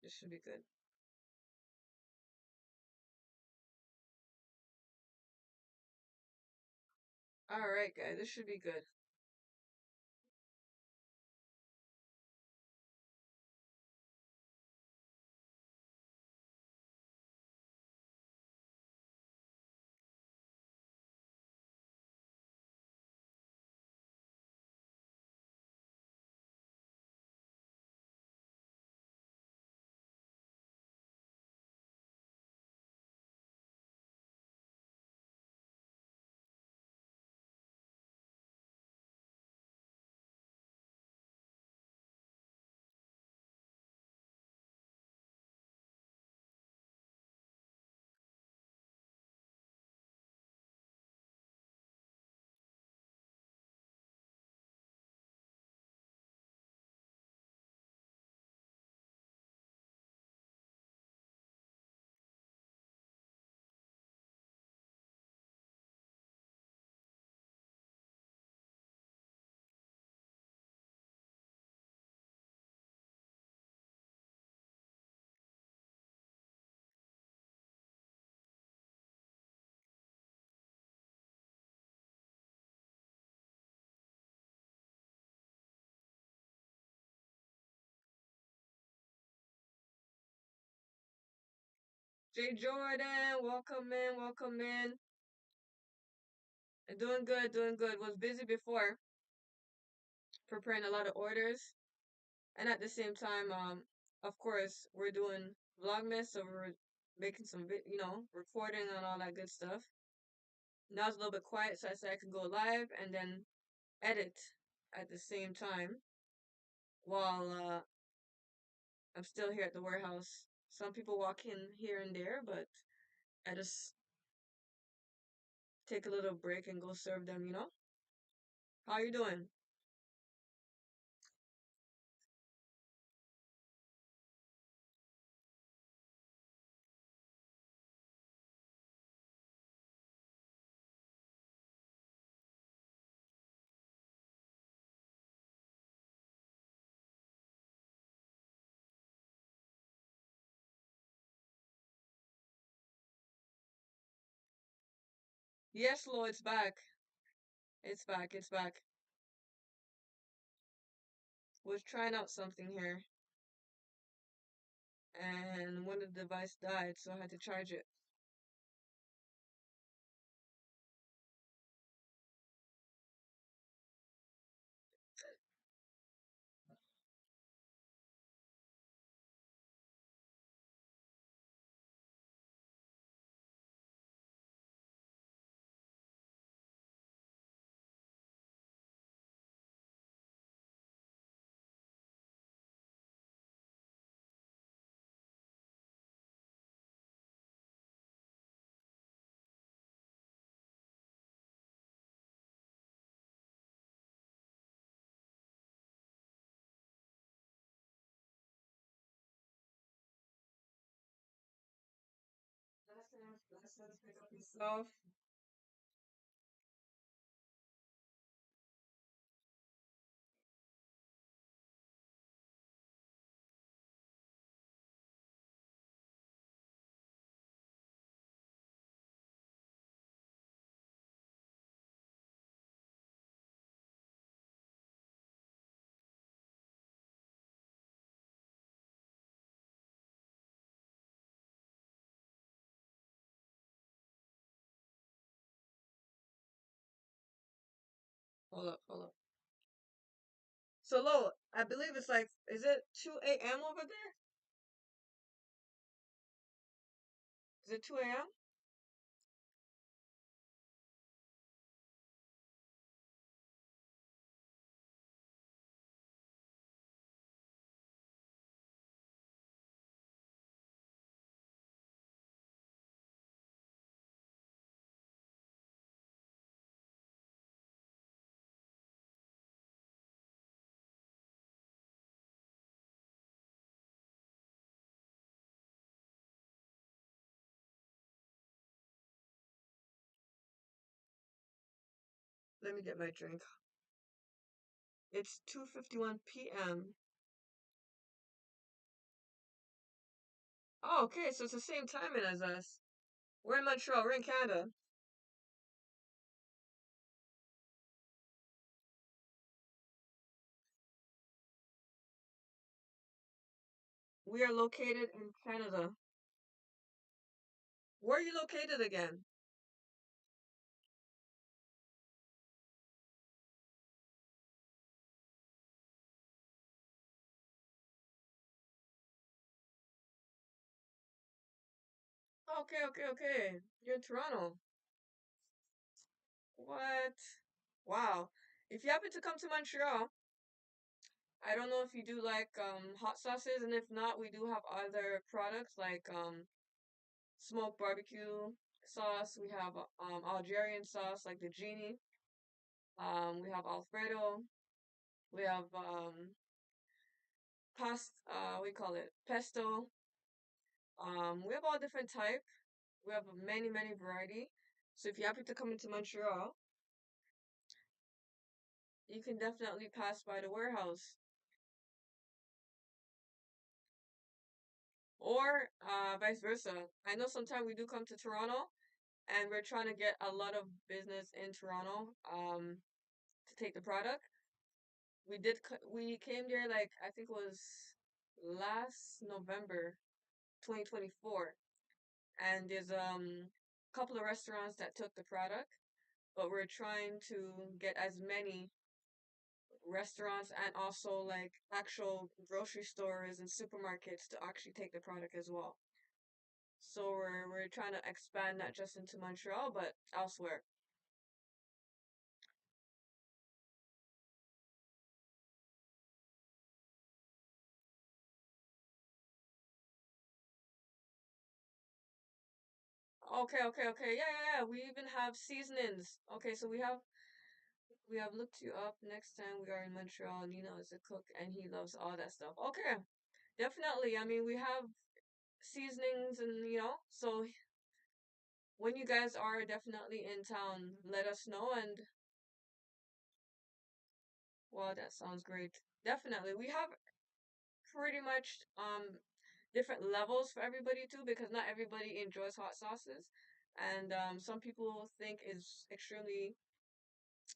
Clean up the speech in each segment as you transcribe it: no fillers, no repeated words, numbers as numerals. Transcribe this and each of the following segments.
This should be good. Alright, guys, this should be good. Jay Jordan, welcome in, welcome in. Doing good, doing good. Was busy before, preparing a lot of orders. And at the same time, of course, we're doing Vlogmas, so we're making some, recording and all that good stuff. Now it's a little bit quiet, so I said I could go live and then edit at the same time while I'm still here at the warehouse. Some people walk in here and there, but I just take a little break and go serve them, you know? How you doing? Yes, Lo, it's back. It's back, it's back. Was trying out something here, and one of the device died, so I had to charge it. Blessings, pick up yourself. Hold up, hold up. So Lo, I believe it's like, is it 2 a.m. over there? Is it 2 a.m.? Let me get my drink. It's 2:51 p.m. Oh, okay, so it's the same timing as us. We're in Montreal, we're in Canada. We are located in Canada. Where are you located again? Okay, okay, okay. You're in Toronto. What? Wow. If you happen to come to Montreal, I don't know if you do like hot sauces, and if not, we do have other products like smoked barbecue sauce. We have Algerian sauce like the genie. We have Alfredo. We have we call it pesto. We have all different type. We have many variety. So if you happen to come into Montreal, you can definitely pass by the warehouse. Or vice versa. I know sometimes we do come to Toronto and we're trying to get a lot of business in Toronto to take the product. We came there like I think it was last November 2024, and there's a couple of restaurants that took the product, but we're trying to get as many restaurants and also like actual grocery stores and supermarkets to actually take the product as well. So we're trying to expand not just into Montreal but elsewhere. Okay, okay, okay. Yeah, yeah, yeah. We even have seasonings. Okay, so we have looked you up next time we are in Montreal. Nina is a cook and he loves all that stuff. Okay, definitely. I mean, we have seasonings and so when you guys are definitely in town, let us know and well, that sounds great. Definitely. We have pretty much different levels for everybody too because not everybody enjoys hot sauces and some people think it's extremely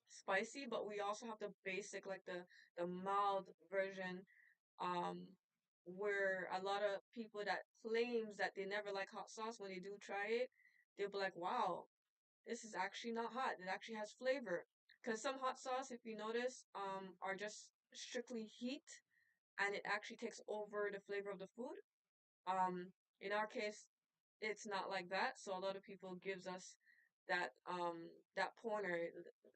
spicy, but we also have the basic like the mild version um where a lot of people that claims that they never like hot sauce when they do try it, they'll be like, "Wow, this is actually not hot. It actually has flavor." Because some hot sauce, if you notice, are just strictly heat and it actually takes over the flavor of the food. In our case, it's not like that. So a lot of people gives us that pointer,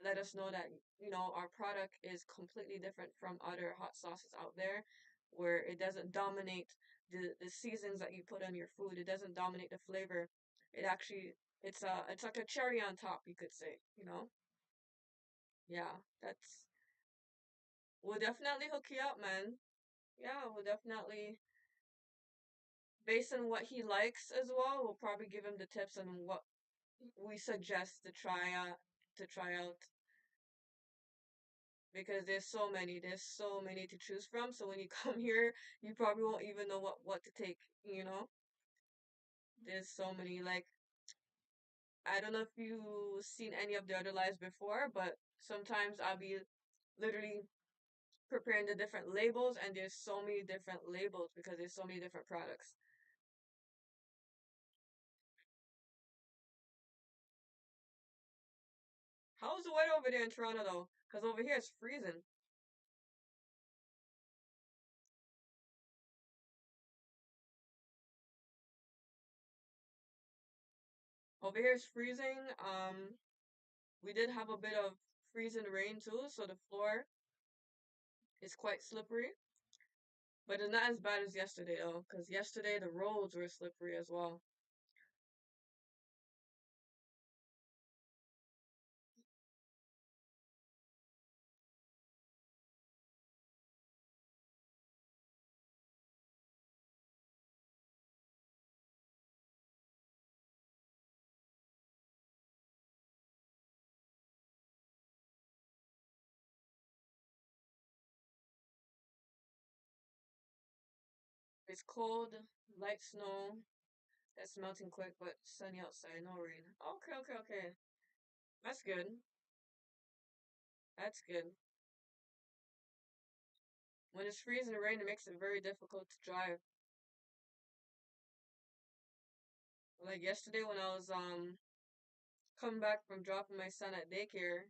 let us know that our product is completely different from other hot sauces out there, where it doesn't dominate the seasons that you put on your food. It doesn't dominate the flavor. It actually it's like a cherry on top, you could say. Yeah, that's we'll definitely hook you up, man. Yeah, we'll definitely based on what he likes as well, we'll probably give him the tips on what we suggest to try out because there's so many to choose from. So when you come here, you probably won't even know what to take. There's so many like I don't know if you've seen any of the other lives before, but sometimes I'll be literally preparing the different labels and there's so many different labels because there's so many different products. How's the weather over there in Toronto though? Because over here it's freezing. Over here it's freezing. We did have a bit of freezing rain too, so the floor is quite slippery. But it's not as bad as yesterday though, because yesterday the roads were slippery as well. It's cold, light snow that's melting quick, but sunny outside, no rain. Okay, okay, okay. That's good. That's good. When it's freezing rain, it makes it very difficult to drive. Like yesterday when I was coming back from dropping my son at daycare,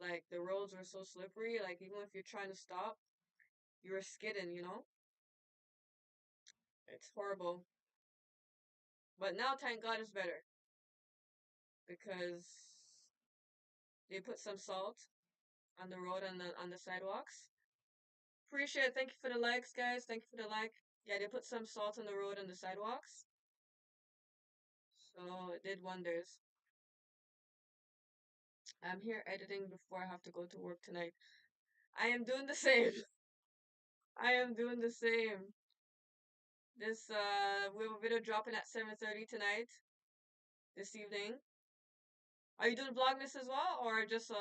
like the roads were so slippery, like even if you're trying to stop, you were skidding, you know? It's horrible. But now, thank God, it's better because they put some salt on the road and on the sidewalks. Appreciate it. Thank you for the likes, guys. Thank you for the like. Yeah, they put some salt on the road and the sidewalks. So it did wonders. I'm here editing before I have to go to work tonight. I am doing the same. I am doing the same. We have a video dropping at 7:30 tonight, this evening. Are you doing Vlogmas as well, or just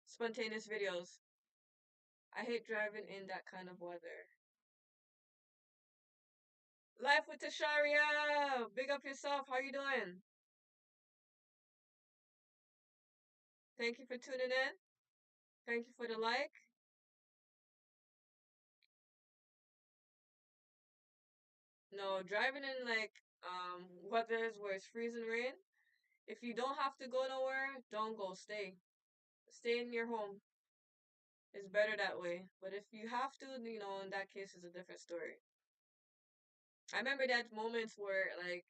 spontaneous videos? I hate driving in that kind of weather. Life with Tasharia! Big up yourself. How you doing? Thank you for tuning in. Thank you for the like. No, driving in like weathers where it's freezing rain. If you don't have to go nowhere, don't go. Stay. Stay in your home. It's better that way. But if you have to, in that case, it's a different story. I remember that moments where like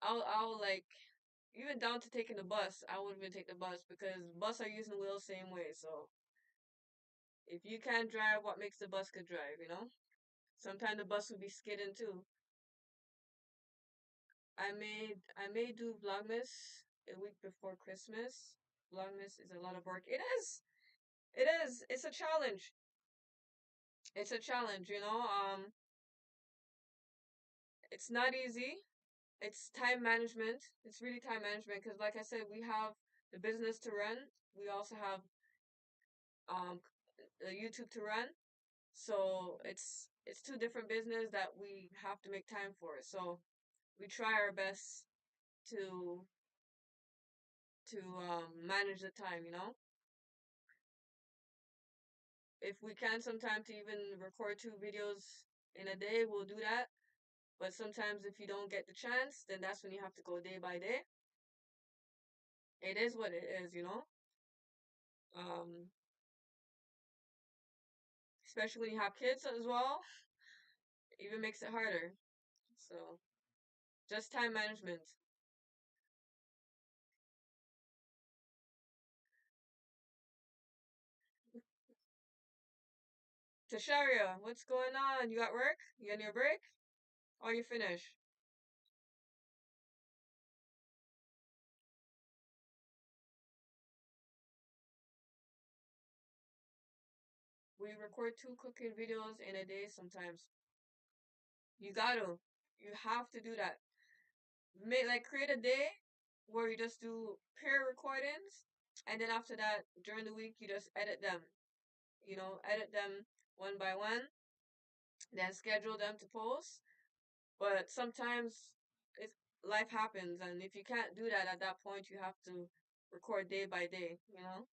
I'll like even down to taking the bus, I wouldn't even take the bus because bus are using the wheels same way. So if you can't drive, what makes the bus could drive, you know? Sometimes the bus would be skidding too. I may do Vlogmas a week before Christmas. Vlogmas is a lot of work. It is. It is. It's a challenge. It's a challenge, you know. It's not easy. It's time management. It's really time management because, like I said, we have the business to run. We also have um the YouTube to run. So it's two different business that we have to make time for. So we try our best to manage the time, you know. If we can sometimes to even record two videos in a day, we'll do that. But sometimes if you don't get the chance, then that's when you have to go day by day. It is what it is, you know. Um, Especially when you have kids as well, it even makes it harder. So just time management. Tasharia, what's going on? You at work? You on your break? Or you finish? We record two cooking videos in a day sometimes. You gotta. You have to do that. Make like create a day where you just do pure recordings, and then after that, during the week, you just edit them. Edit them one by one, then schedule them to post. But sometimes it's life happens, and if you can't do that at that point, you have to record day by day. You know.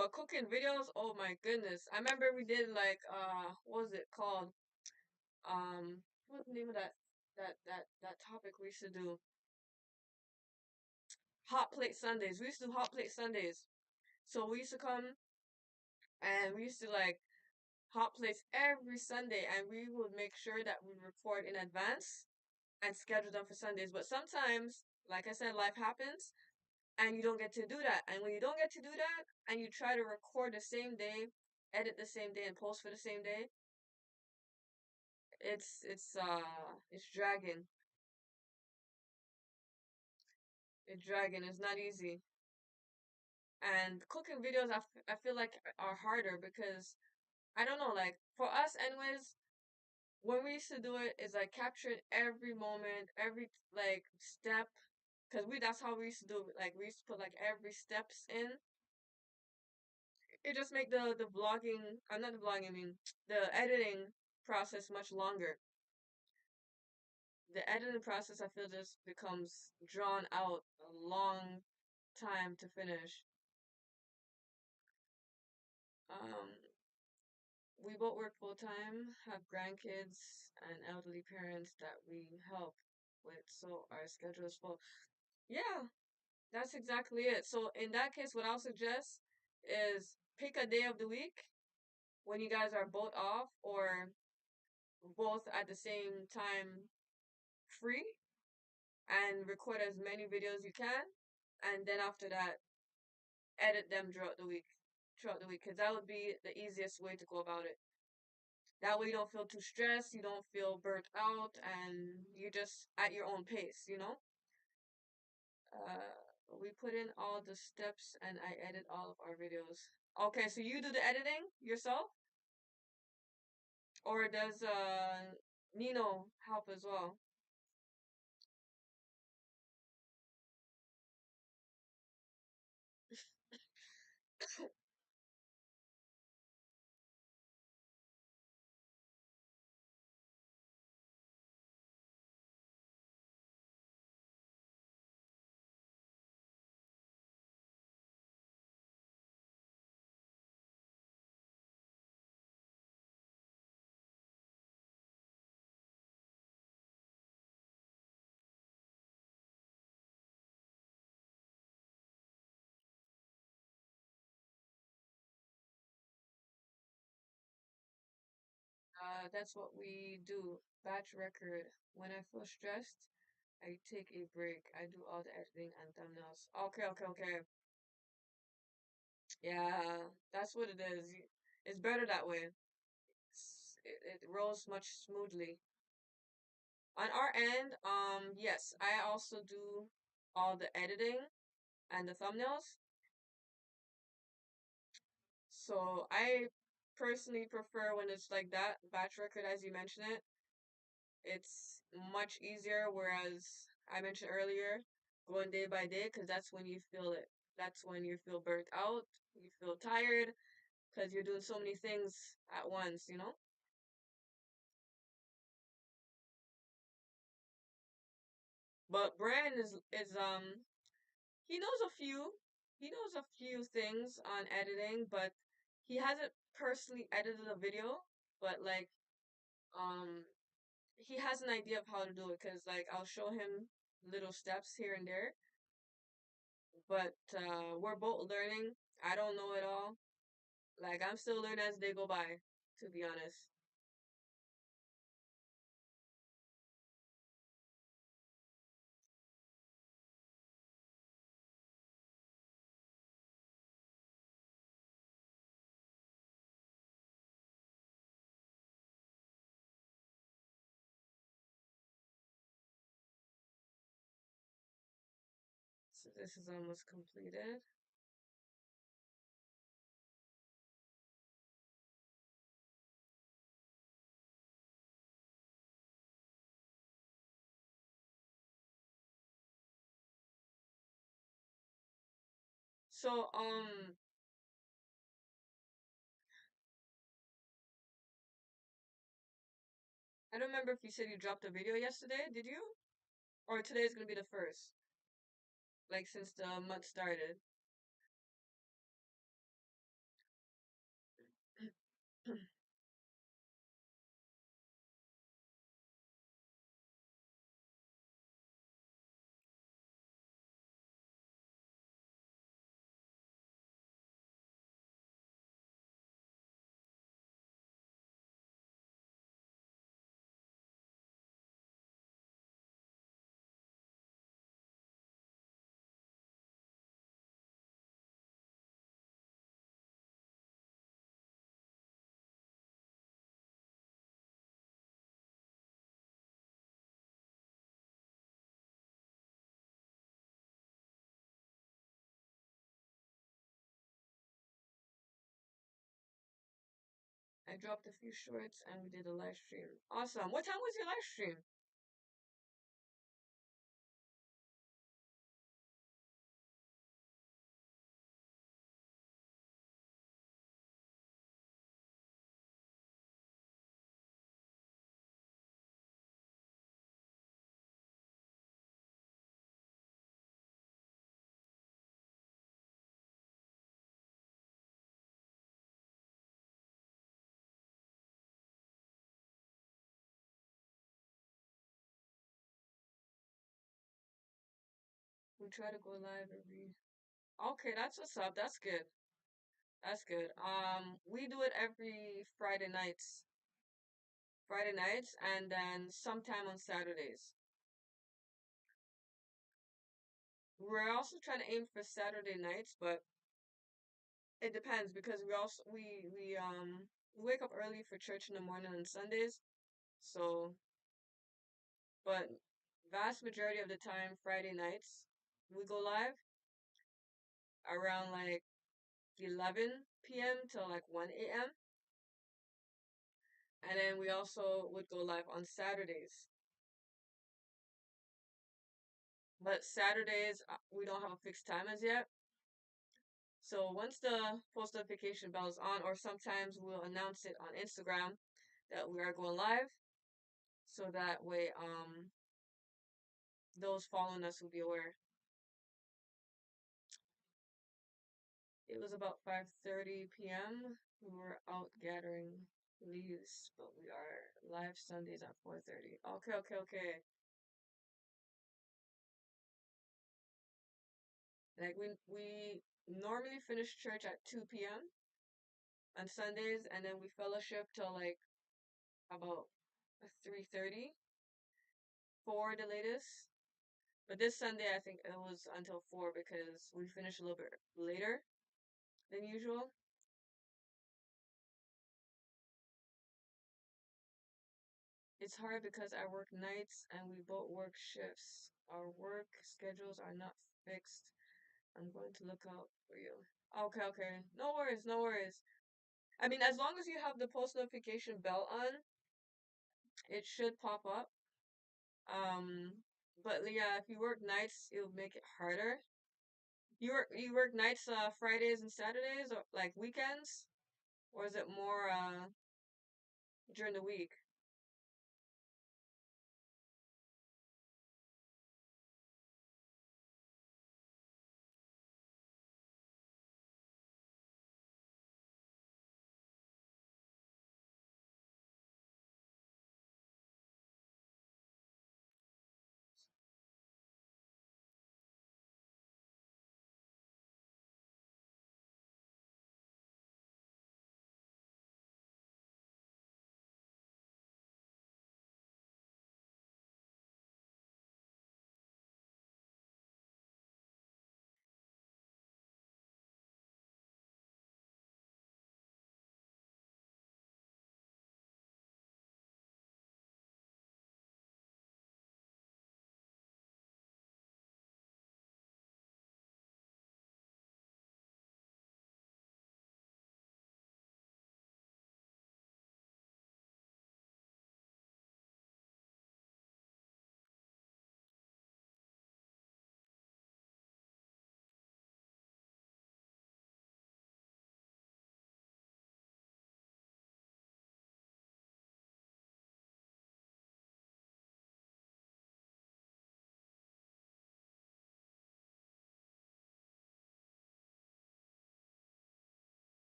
But cooking videos, oh my goodness! I remember we did like what was it called? What's the name of that topic we used to do? Hot plate Sundays. We used to do hot plate Sundays. So we used to come and we used to like hot plates every Sunday, and we would make sure that we record in advance and schedule them for Sundays. But sometimes, like I said, life happens and you don't get to do that. And when you don't get to do that and you try to record the same day, edit the same day and post for the same day, it's dragging. It's dragging. It's not easy. And cooking videos, I feel like are harder because I don't know, like for us anyways, when we used to do it is like capturing every moment, every like step, because we that's how we used to do it. Like we used to put like every steps in. It just make the vlogging, not the vlogging, I mean the editing process much longer. The editing process I feel just becomes drawn out a long time to finish. Um, we both work full time, have grandkids and elderly parents that we help with, so our schedule is full. Yeah, that's exactly it. So in that case, what I'll suggest is pick a day of the week when you guys are both off or both at the same time free and record as many videos you can, and then after that edit them throughout the week, because that would be the easiest way to go about it. That way you don't feel too stressed, you don't feel burnt out, and you're just at your own pace. We put in all the steps and I edit all of our videos. Okay, so you do the editing yourself, or does Nino help as well? That's what we do. Batch record. When I feel stressed, I take a break. I do all the editing and thumbnails. Okay, okay, okay. Yeah, that's what it is. It's better that way. It rolls much smoothly. On our end, yes, I also do all the editing and the thumbnails. So I personally prefer when it's like that, batch record as you mentioned it. It's much easier, whereas I mentioned earlier, going day by day, because that's when you feel it. That's when you feel burnt out, you feel tired, because you're doing so many things at once. But Brian is he knows a few. He knows a few things on editing, but he hasn't personally edited a video. But like, um, he has an idea of how to do it. Cause like, I'll show him little steps here and there. But we're both learning. I don't know it all. Like, I'm still learning as they go by. To be honest. So this is almost completed. So I don't remember if you said you dropped a video yesterday. Did you? Or today's gonna be the first? Like since the month started. I dropped a few shorts and we did a live stream. Awesome. What time was your live stream? We try to go live every. Okay, that's what's up. That's good. That's good. We do it every Friday nights. Friday nights, and then sometime on Saturdays. We're also trying to aim for Saturday nights, but it depends because we wake up early for church in the morning on Sundays. So, but vast majority of the time, Friday nights we go live around like 11 p.m. till like 1 a.m. And then we also would go live on Saturdays. But Saturdays, we don't have a fixed time as yet. So once the post notification bell is on, or sometimes we'll announce it on Instagram that we are going live, so that way those following us will be aware. It was about 5:30 p.m. We were out gathering leaves, but we are live Sundays at 4:30. Okay, okay, okay. Like we normally finish church at 2 p.m. on Sundays, and then we fellowship till like about 3:30, 4 the latest. But this Sunday, I think it was until 4 because we finished a little bit later than usual. It's hard because I work nights and we both work shifts. Our work schedules are not fixed. I'm going to look out for you. Okay, okay. No worries, no worries. I mean, as long as you have the post notification bell on, it should pop up. Um, but yeah, if you work nights, it'll make it harder. You work nights, Fridays and Saturdays, or like weekends, or is it more during the week?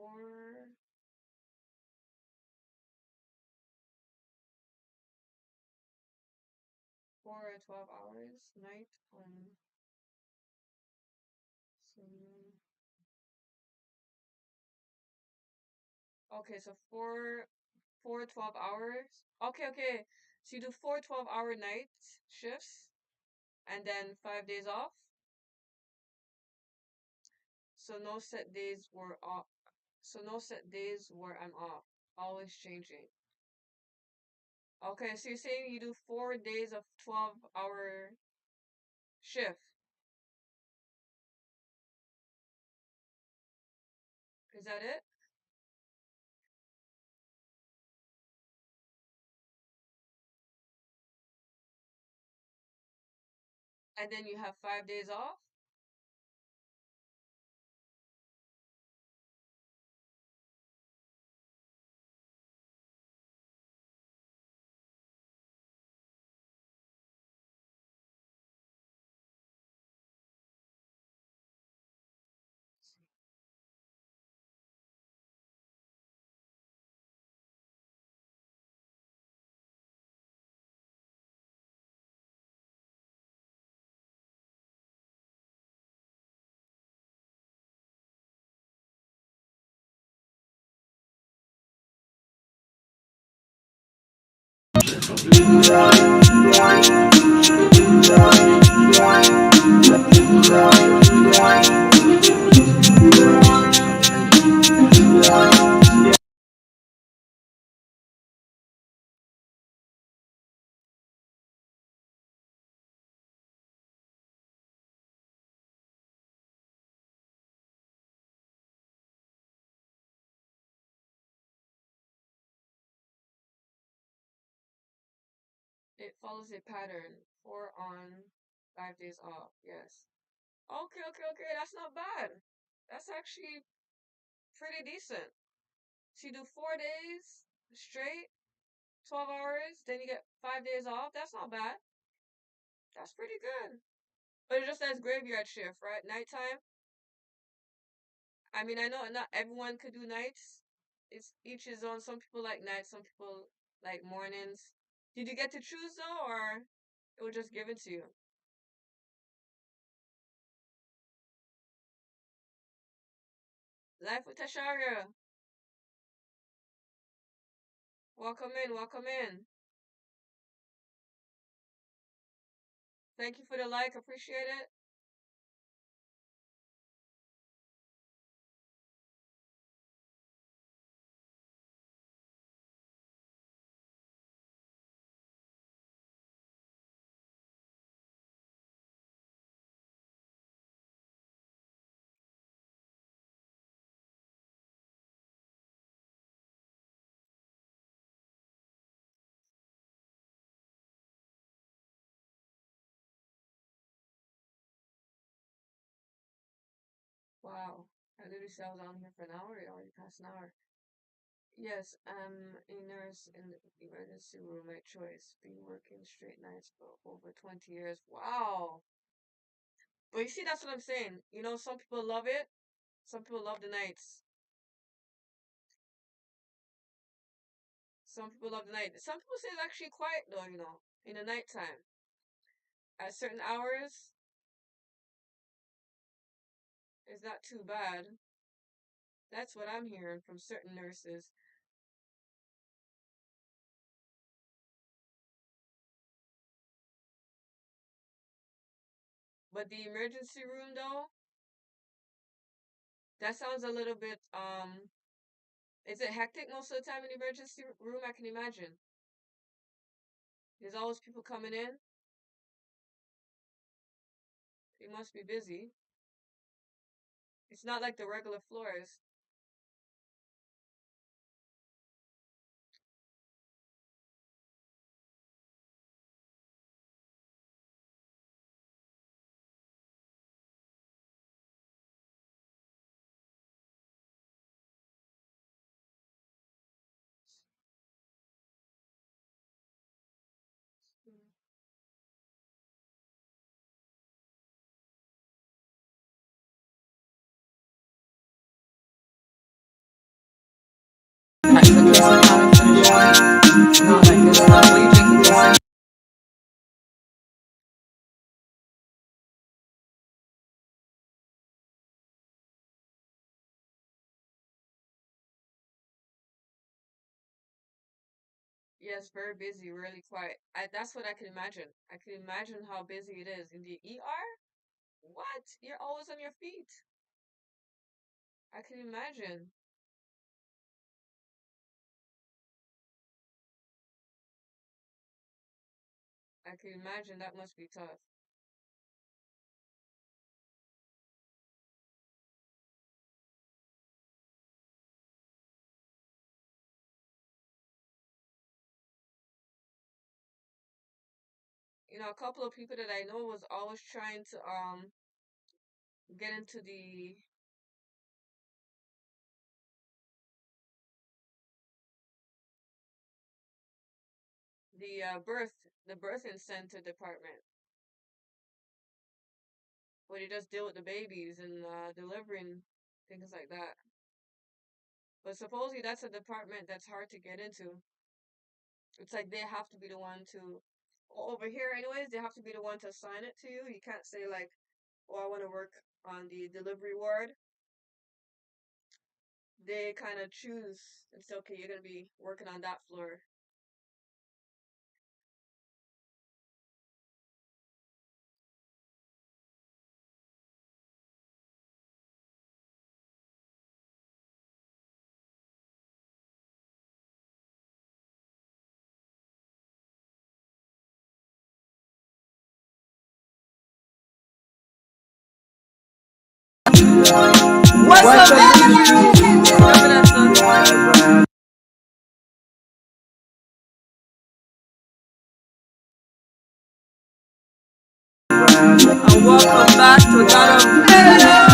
Or 4 or 12 hours night. So okay, so four 12 hours. Okay, okay. So you do 4 12-hour night shifts and then 5 days off. So no set days were off. So no set days where I'm off. Always changing. Okay, so you're saying you do 4 days of 12-hour shift. Is that it? And then you have 5 days off? It follows a pattern. 4 on, 5 days off. Yes. Okay, okay, okay. That's not bad. That's actually pretty decent. So you do 4 days straight, 12 hours, then you get 5 days off. That's not bad. That's pretty good. But it just says graveyard shift, right? Nighttime. I mean, I know not everyone could do nights. It's each his own. Some people like nights, some people like mornings. Did you get to choose though, or it was just given to you? Life with Tasharia. Welcome in, welcome in. Thank you for the like, appreciate it. Wow. I literally said I was on here for an hour, it already passed an hour. Yes, I'm a nurse in the emergency room, my choice. Been working straight nights for over 20 years. Wow. But you see, that's what I'm saying. You know, some people love it, some people love the nights. Some people love the night. Some people say it's actually quiet though, you know, in the nighttime. At certain hours, it's not too bad. That's what I'm hearing from certain nurses. But the emergency room though, that sounds a little bit is it hectic most of the time in the emergency room? I can imagine. There's always people coming in. It must be busy. It's not like the regular floors. Yes, very busy, really quiet. That's what I can imagine. I can imagine how busy it is in the ER. What? You're always on your feet. I can imagine. I can imagine that must be tough. You know, a couple of people that I know was always trying to get into the birthing center department, where they just deal with the babies and delivering things like that. But supposedly that's a department that's hard to get into. It's like they have to be the one to, over here anyways, they have to be the one to assign it to you. You can't say like, oh, I want to work on the delivery ward. They kind of choose and say, okay, you're gonna be working on that floor. What's up, Vanessa? and welcome back to another video.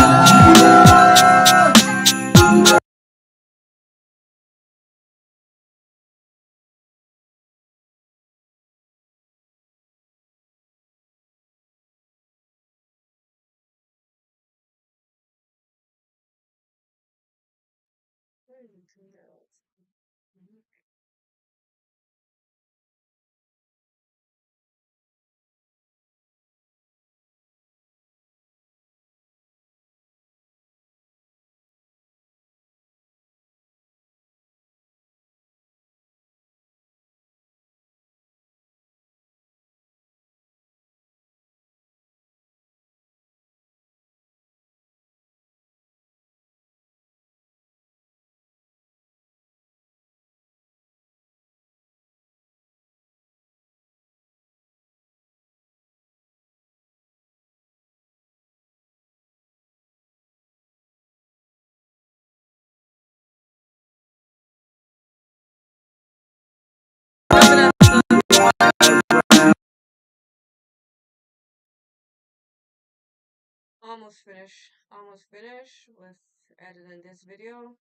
Almost finished with editing this video.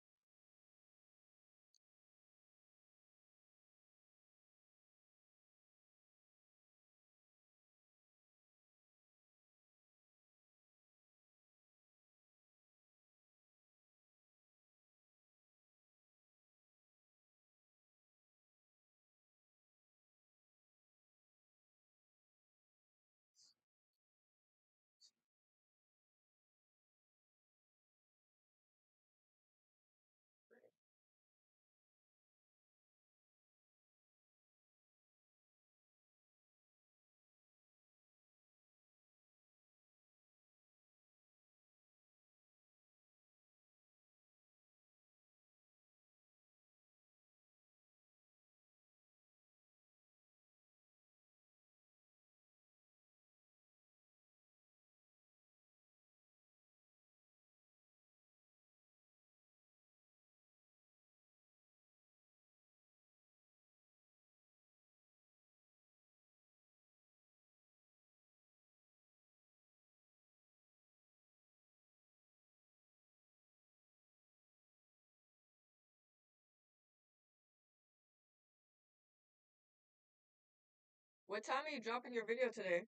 What time are you dropping your video today?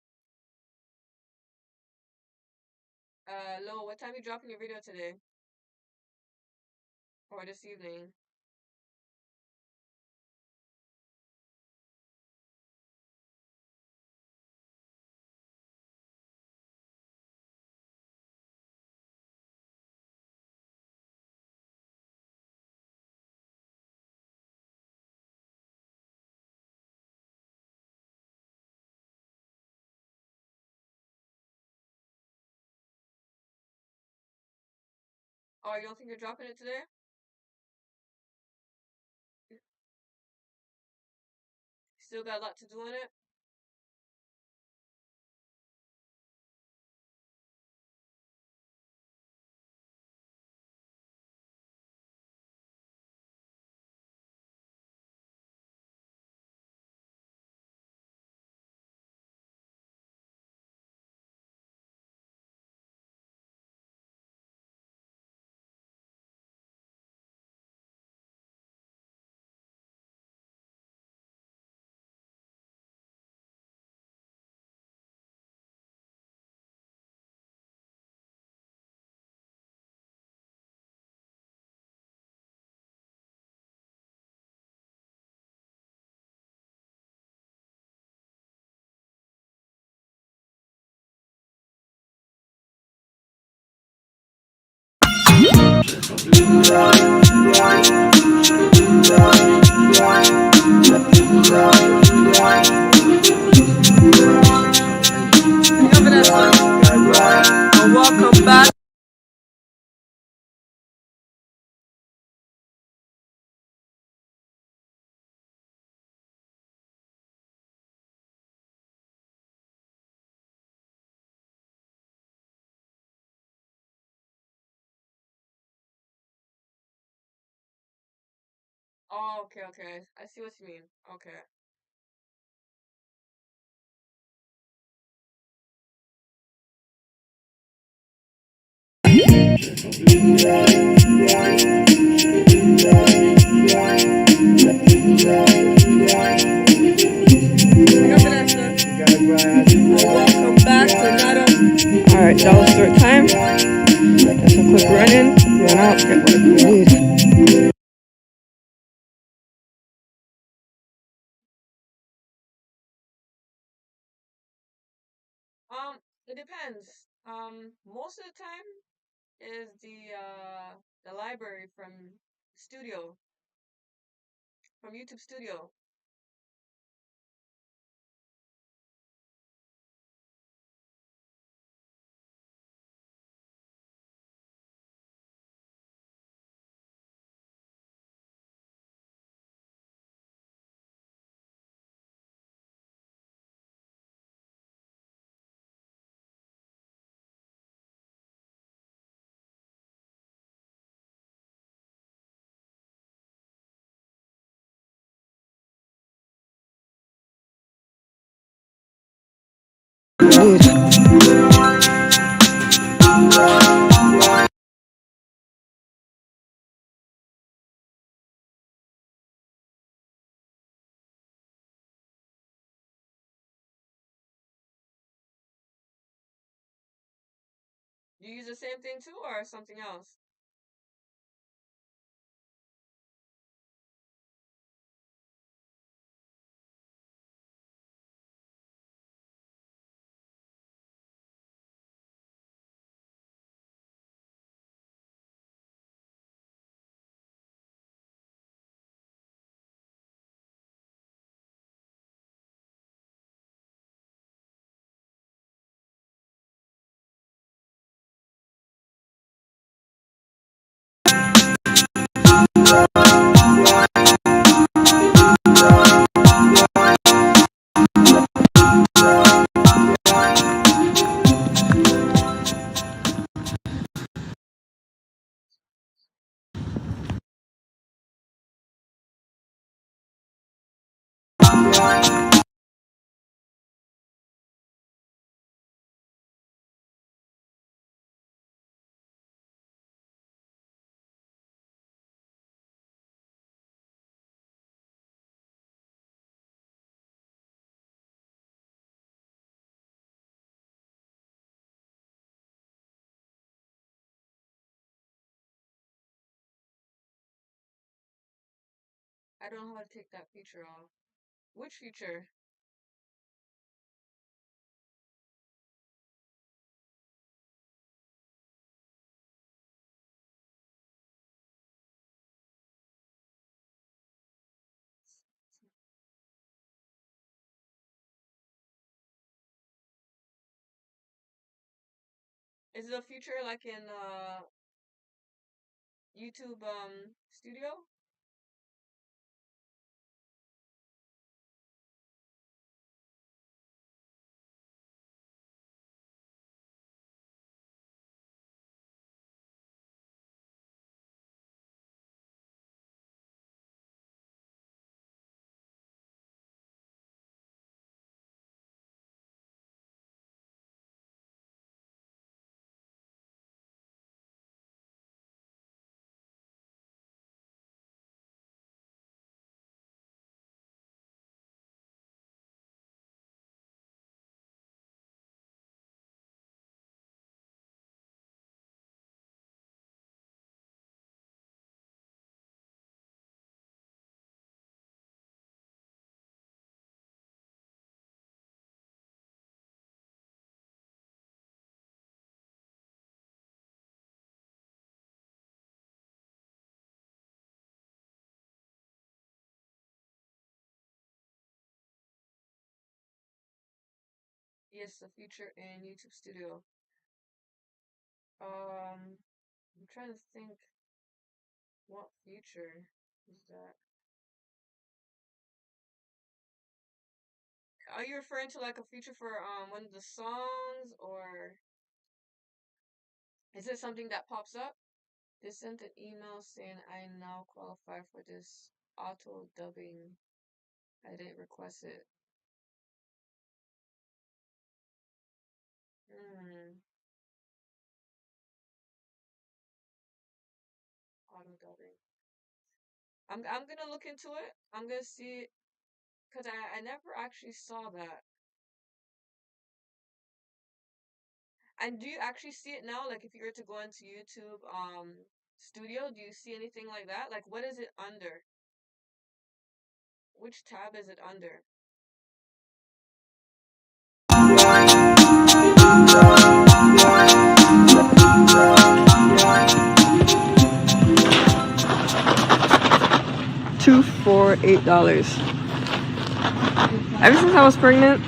Lo, what time are you dropping your video today? Or this evening? Oh, you don't think you're dropping it today? You still got a lot to do on it? Hey, Vanessa. Welcome back. Oh, okay, okay. I see what you mean. Okay. Hey, Vanessa. Welcome back to another. Alright, that was third time. Just a quick run in, run out, get what we need. It depends. Most of the time is the library from Studio, from YouTube Studio. You use the same thing too, or something else? I don't know how to take that feature off. Which feature? Is it a feature like in YouTube Studio? Yes, the feature in YouTube Studio. I'm trying to think what feature is that. Are you referring to like a feature for one of the songs, or is it something that pops up? They sent an email saying I now qualify for this auto dubbing. I didn't request it. Hmm, auto dubbing. I'm gonna look into it. I'm gonna see because I never actually saw that. And do you actually see it now? Like if you were to go into YouTube Studio, do you see anything like that? Like what is it under? Which tab is it under? 2 for $8. Ever since I was pregnant,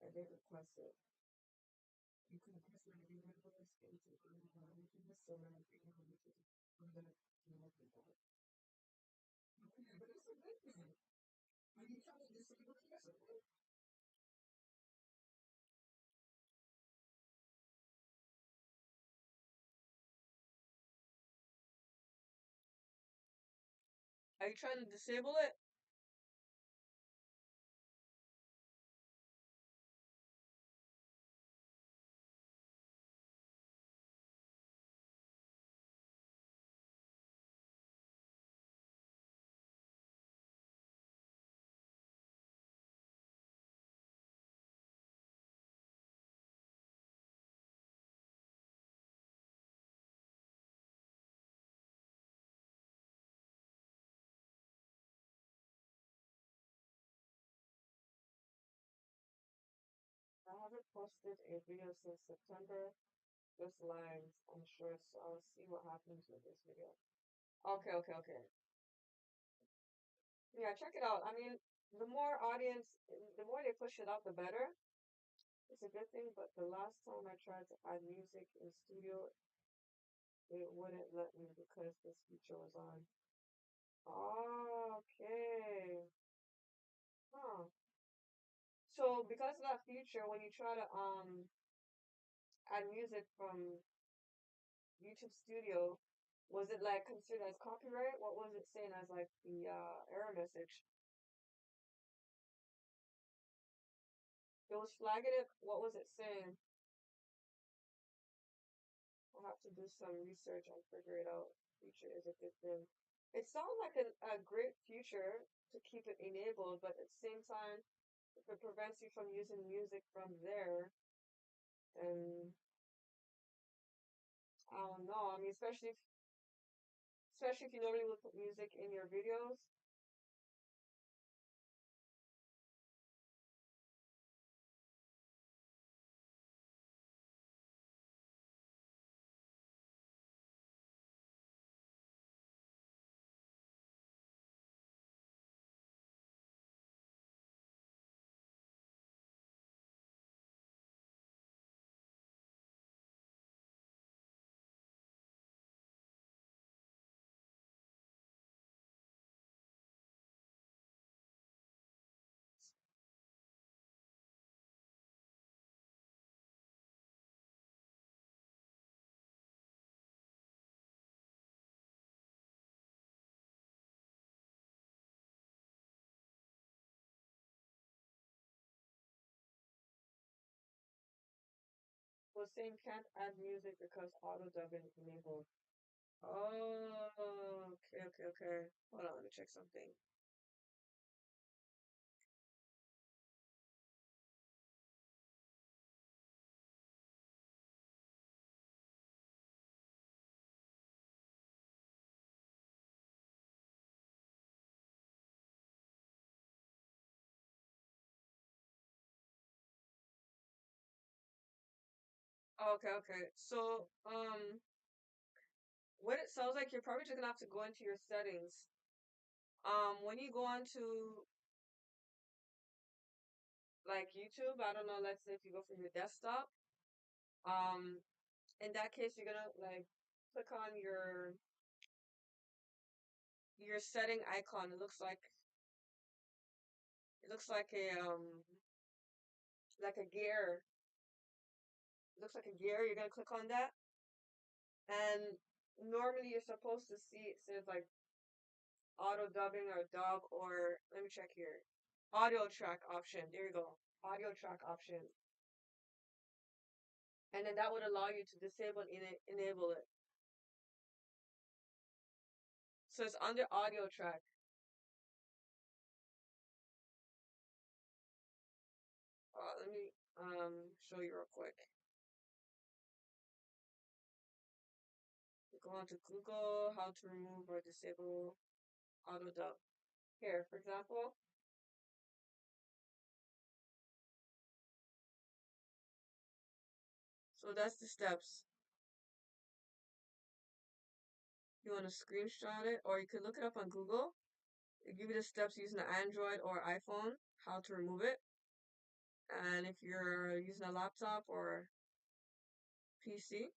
I didn't request it. Are you trying to disable it? I haven't posted a video since September, just lives and shorts, so I'll see what happens with this video. Okay, okay, okay. Yeah, check it out. I mean, the more audience, the more they push it out, the better. It's a good thing, but the last time I tried to add music in studio, it wouldn't let me because this feature was on. Oh, okay. Huh. So because of that feature, when you try to add music from YouTube Studio, was it like considered as copyright? What was it saying as like the error message? It was flagging it. What was it saying? to do some research and figure it out. Future is a good thing. It sounds like a great future to keep it enabled, but at the same time, if it prevents you from using music from there, then I don't know. I mean, especially if you normally would put music in your videos. Was saying can't add music because auto dubbing is enabled. Oh, okay, okay, okay. Hold on, let me check something. Okay, okay. So, what it sounds like you're probably just gonna have to go into your settings. When you go onto like YouTube, I don't know, let's say if you go from your desktop, um, in that case you're gonna like click on your setting icon. It looks like a gear. It looks like a gear. You're gonna click on that, and normally you're supposed to see it says like auto dubbing or dub, or let me check here. Audio track option. There you go. Audio track option. And then that would allow you to disable and enable it. So it's under audio track. Let me show you real quick. Go on to Google how to remove or disable auto dub. Here, for example. So that's the steps. You want to screenshot it, or you could look it up on Google. It give you the steps using an Android or iPhone, how to remove it. And if you're using a laptop or PC,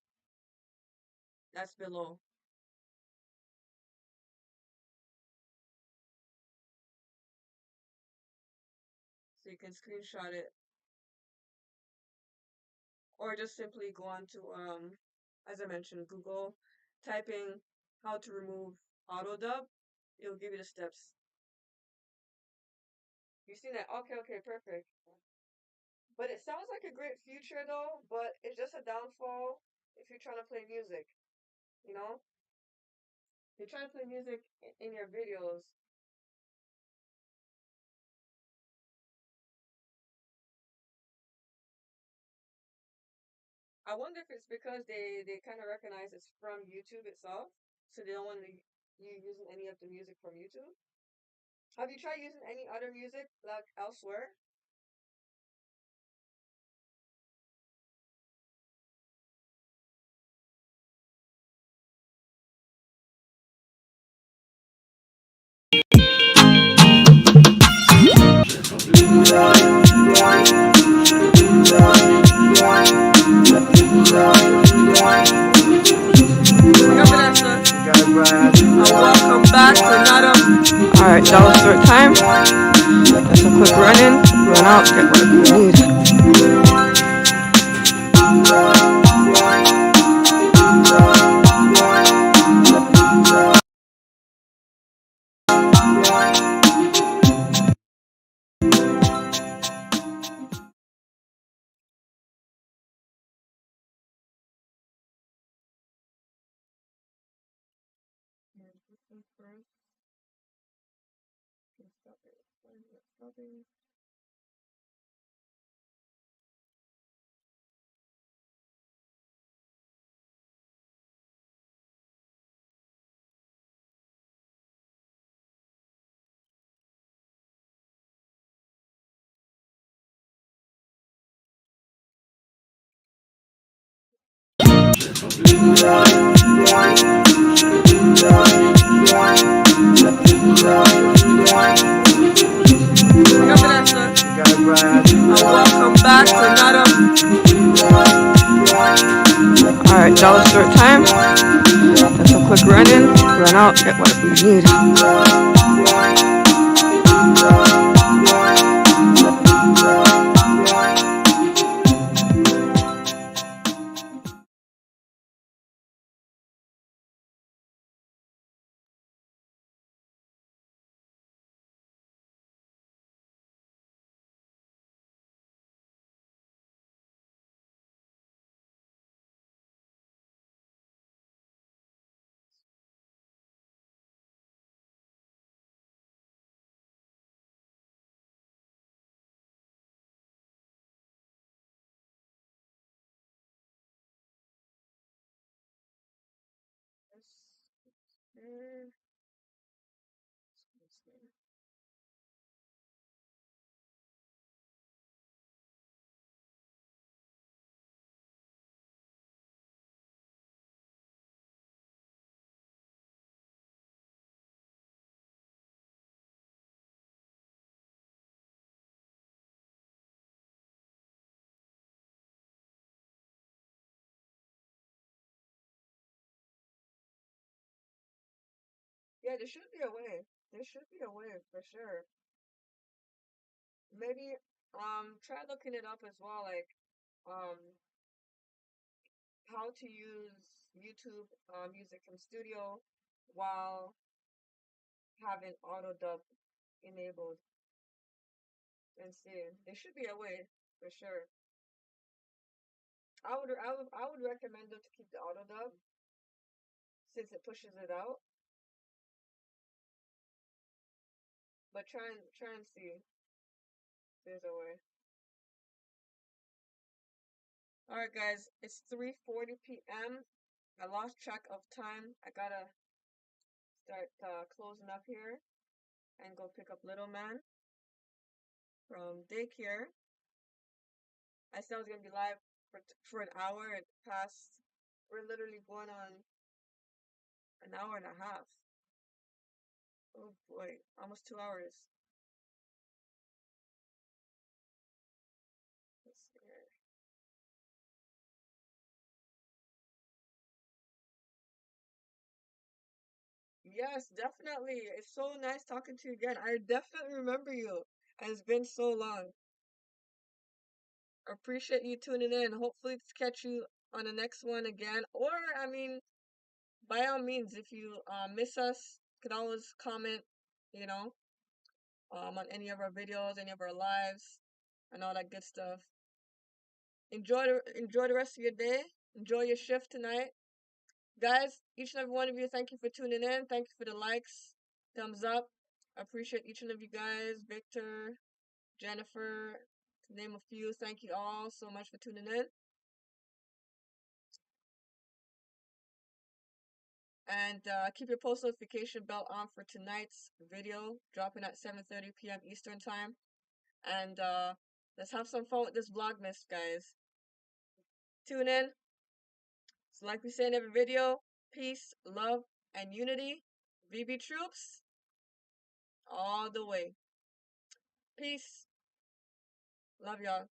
that's below. So you can screenshot it, or just simply go on to as I mentioned, Google, typing how to remove auto dub. It'll give you the steps. You see that? Okay, okay, perfect. But it sounds like a great future though, but it's just a downfall if you're trying to play music, you know? You're trying to play music in your videos. I wonder if it's because they kind of recognize it's from YouTube itself, so they don't want you using any of the music from YouTube. Have you tried using any other music like elsewhere? Welcome back to another. Alright, dollar store time. That's a quick run in, run out, get what we need. First, stop it. Why is it stopping? Welcome back to another. Alright, dollar store time. That's a quick run in, run out, get what we need. Yeah, there should be a way. There should be a way for sure. Maybe try looking it up as well, like um how to use YouTube music from studio while having auto dub enabled and see. There should be a way for sure. I would recommend them to keep the auto dub since it pushes it out. But try and see if there's a way. Alright guys, it's 3:40 p.m. I lost track of time. I gotta start closing up here and go pick up little man from daycare. I said I was gonna be live for an hour. It passed. We're literally going on an hour and a half. Oh boy, almost 2 hours. Let's see here. Yes, definitely. It's so nice talking to you again. I definitely remember you. And it's been so long. Appreciate you tuning in. Hopefully to catch you on the next one again. Or I mean, by all means, if you miss us, you can always comment, you know, on any of our videos, any of our lives, and all that good stuff. Enjoy the rest of your day. Enjoy your shift tonight. Guys, each and every one of you, thank you for tuning in. Thank you for the likes, thumbs up. I appreciate each and every you guys. Victor, Jennifer, to name a few. Thank you all so much for tuning in. And keep your post notification bell on for tonight's video, dropping at 7:30 p.m. Eastern Time. And let's have some fun with this Vlogmas, guys. Tune in. So like we say in every video, peace, love, and unity. VB troops, all the way. Peace. Love y'all.